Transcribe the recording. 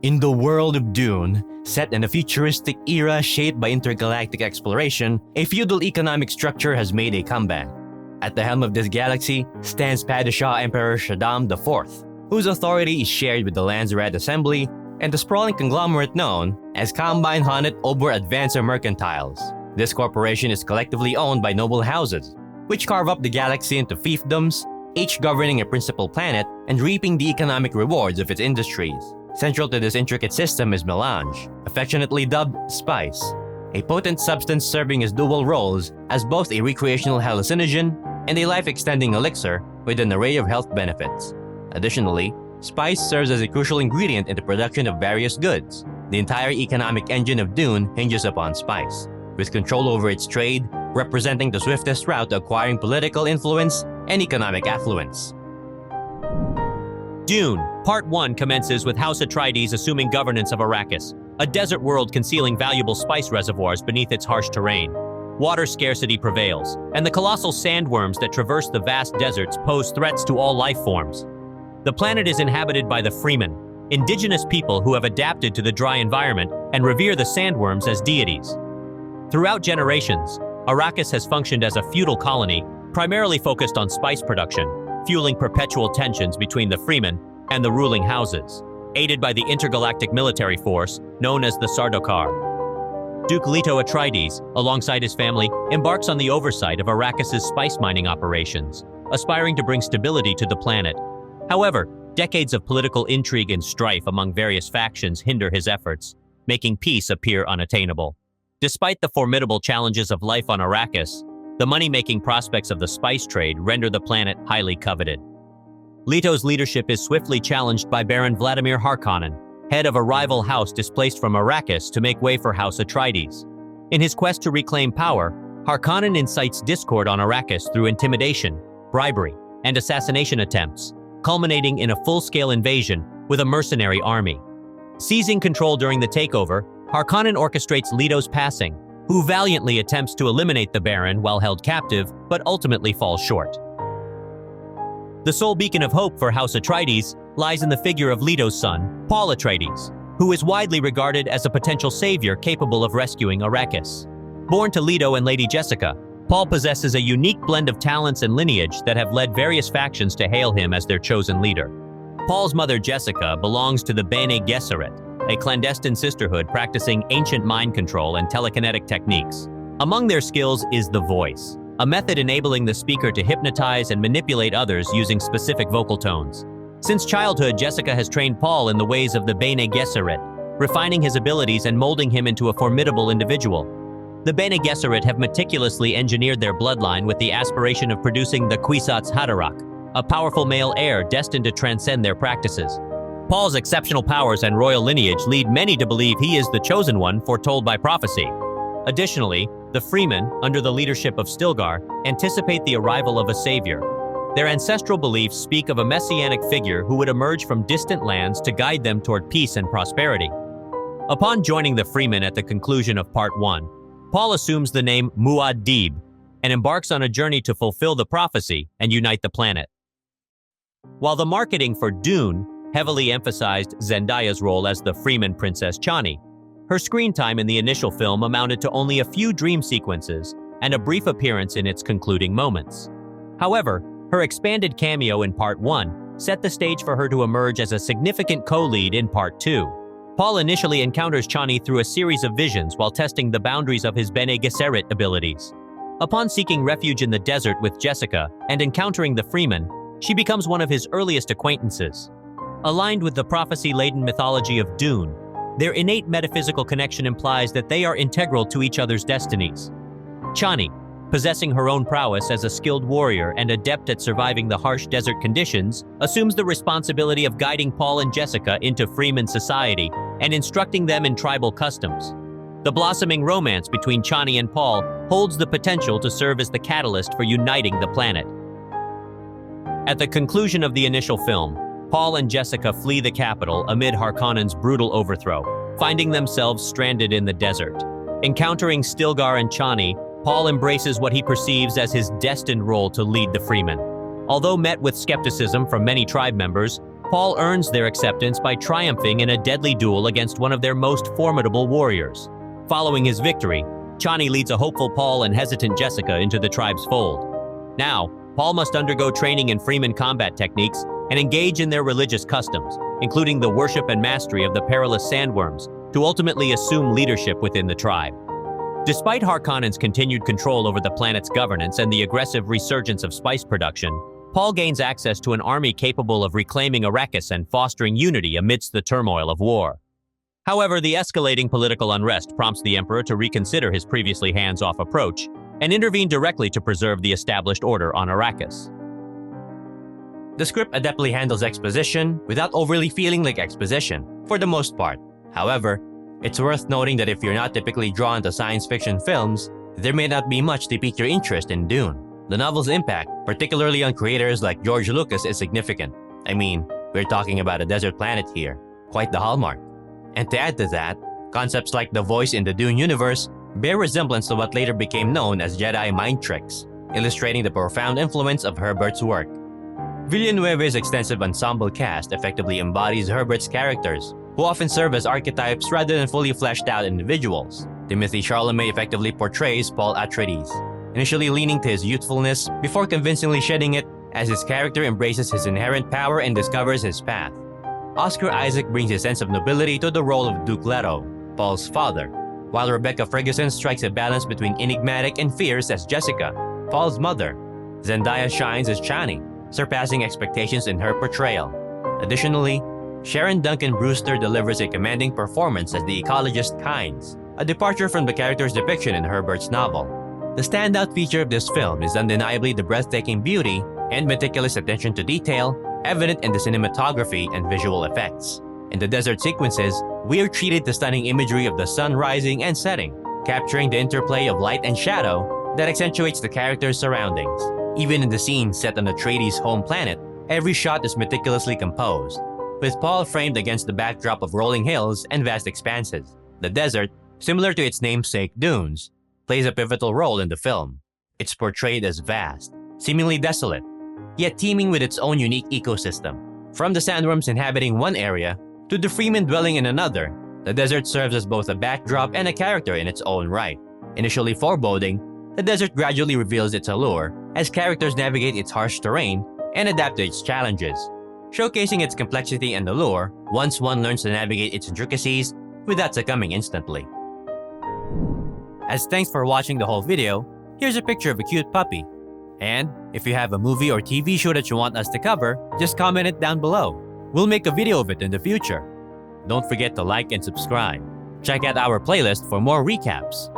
In the world of Dune, set in a futuristic era shaped by intergalactic exploration, a feudal economic structure has made a comeback. At the helm of this galaxy stands Padishah Emperor Shaddam IV, whose authority is shared with the land's Red Assembly and the sprawling conglomerate known as Combine Hunted Ober Advancer Mercantiles. This corporation is collectively owned by noble houses, which carve up the galaxy into fiefdoms, each governing a principal planet and reaping the economic rewards of its industries. Central to this intricate system is melange, affectionately dubbed spice, a potent substance serving as dual roles as both a recreational hallucinogen and a life-extending elixir with an array of health benefits. Additionally, spice serves as a crucial ingredient in the production of various goods. The entire economic engine of Dune hinges upon spice, with control over its trade representing the swiftest route to acquiring political influence and economic affluence. Dune, Part 1 commences with House Atreides assuming governance of Arrakis, a desert world concealing valuable spice reservoirs beneath its harsh terrain. Water scarcity prevails, and the colossal sandworms that traverse the vast deserts pose threats to all life forms. The planet is inhabited by the Freemen, indigenous people who have adapted to the dry environment and revere the sandworms as deities. Throughout generations, Arrakis has functioned as a feudal colony, primarily focused on spice production, fueling perpetual tensions between the Freemen and the ruling houses, aided by the intergalactic military force known as the Sardaukar. Duke Leto Atreides, alongside his family, embarks on the oversight of Arrakis' spice mining operations, aspiring to bring stability to the planet. However, decades of political intrigue and strife among various factions hinder his efforts, making peace appear unattainable. Despite the formidable challenges of life on Arrakis, the money-making prospects of the spice trade render the planet highly coveted. Leto's leadership is swiftly challenged by Baron Vladimir Harkonnen, head of a rival house displaced from Arrakis to make way for House Atreides. In his quest to reclaim power, Harkonnen incites discord on Arrakis through intimidation, bribery, and assassination attempts, culminating in a full-scale invasion with a mercenary army. Seizing control during the takeover, Harkonnen orchestrates Leto's passing, who valiantly attempts to eliminate the Baron while held captive, but ultimately falls short. The sole beacon of hope for House Atreides lies in the figure of Leto's son, Paul Atreides, who is widely regarded as a potential savior capable of rescuing Arrakis. Born to Leto and Lady Jessica, Paul possesses a unique blend of talents and lineage that have led various factions to hail him as their chosen leader. Paul's mother, Jessica, belongs to the Bene Gesserit, a clandestine sisterhood practicing ancient mind control and telekinetic techniques. Among their skills is the voice, a method enabling the speaker to hypnotize and manipulate others using specific vocal tones. Since childhood, Jessica has trained Paul in the ways of the Bene Gesserit, refining his abilities and molding him into a formidable individual. The Bene Gesserit have meticulously engineered their bloodline with the aspiration of producing the Kwisatz Haderach, a powerful male heir destined to transcend their practices. Paul's exceptional powers and royal lineage lead many to believe he is the chosen one foretold by prophecy. Additionally, the Freemen, under the leadership of Stilgar, anticipate the arrival of a savior. Their ancestral beliefs speak of a messianic figure who would emerge from distant lands to guide them toward peace and prosperity. Upon joining the Freemen at the conclusion of Part 1, Paul assumes the name Muad'Dib and embarks on a journey to fulfill the prophecy and unite the planet. While the marketing for Dune heavily emphasized Zendaya's role as the Freeman Princess Chani, her screen time in the initial film amounted to only a few dream sequences and a brief appearance in its concluding moments. However, her expanded cameo in Part 1 set the stage for her to emerge as a significant co-lead in Part 2. Paul initially encounters Chani through a series of visions while testing the boundaries of his Bene Gesserit abilities. Upon seeking refuge in the desert with Jessica and encountering the Freeman, she becomes one of his earliest acquaintances. Aligned with the prophecy-laden mythology of Dune, their innate metaphysical connection implies that they are integral to each other's destinies. Chani, possessing her own prowess as a skilled warrior and adept at surviving the harsh desert conditions, assumes the responsibility of guiding Paul and Jessica into Freeman society and instructing them in tribal customs. The blossoming romance between Chani and Paul holds the potential to serve as the catalyst for uniting the planet. At the conclusion of the initial film, Paul and Jessica flee the capital amid Harkonnen's brutal overthrow, finding themselves stranded in the desert. Encountering Stilgar and Chani, Paul embraces what he perceives as his destined role to lead the Freemen. Although met with skepticism from many tribe members, Paul earns their acceptance by triumphing in a deadly duel against one of their most formidable warriors. Following his victory, Chani leads a hopeful Paul and hesitant Jessica into the tribe's fold. Now, Paul must undergo training in Freeman combat techniques and engage in their religious customs, including the worship and mastery of the perilous sandworms, to ultimately assume leadership within the tribe. Despite Harkonnen's continued control over the planet's governance and the aggressive resurgence of spice production, Paul gains access to an army capable of reclaiming Arrakis and fostering unity amidst the turmoil of war. However, the escalating political unrest prompts the Emperor to reconsider his previously hands-off approach and intervene directly to preserve the established order on Arrakis. The script adeptly handles exposition without overly feeling like exposition, for the most part. However, it's worth noting that if you're not typically drawn to science fiction films, there may not be much to pique your interest in Dune. The novel's impact, particularly on creators like George Lucas, is significant. I mean, we're talking about a desert planet here, quite the hallmark. And to add to that, concepts like the voice in the Dune universe bear resemblance to what later became known as Jedi mind tricks, illustrating the profound influence of Herbert's work. Villeneuve's extensive ensemble cast effectively embodies Herbert's characters, who often serve as archetypes rather than fully fleshed out individuals. Timothée Chalamet effectively portrays Paul Atreides, initially leaning to his youthfulness before convincingly shedding it as his character embraces his inherent power and discovers his path. Oscar Isaac brings a sense of nobility to the role of Duke Leto, Paul's father, while Rebecca Ferguson strikes a balance between enigmatic and fierce as Jessica, Paul's mother. Zendaya shines as Chani, surpassing expectations in her portrayal. Additionally, Sharon Duncan Brewster delivers a commanding performance as the ecologist Kynes, a departure from the character's depiction in Herbert's novel. The standout feature of this film is undeniably the breathtaking beauty and meticulous attention to detail evident in the cinematography and visual effects. In the desert sequences, we are treated to stunning imagery of the sun rising and setting, capturing the interplay of light and shadow that accentuates the character's surroundings. Even in the scenes set on Atreides' home planet, every shot is meticulously composed, with Paul framed against the backdrop of rolling hills and vast expanses. The desert, similar to its namesake dunes, plays a pivotal role in the film. It's portrayed as vast, seemingly desolate, yet teeming with its own unique ecosystem. From the sandworms inhabiting one area to the freemen dwelling in another, the desert serves as both a backdrop and a character in its own right. Initially foreboding, the desert gradually reveals its allure as characters navigate its harsh terrain and adapt to its challenges, showcasing its complexity and allure once one learns to navigate its intricacies without succumbing instantly. As thanks for watching the whole video, here's a picture of a cute puppy. And if you have a movie or TV show that you want us to cover, just comment it down below. We'll make a video of it in the future. Don't forget to like and subscribe. Check out our playlist for more recaps.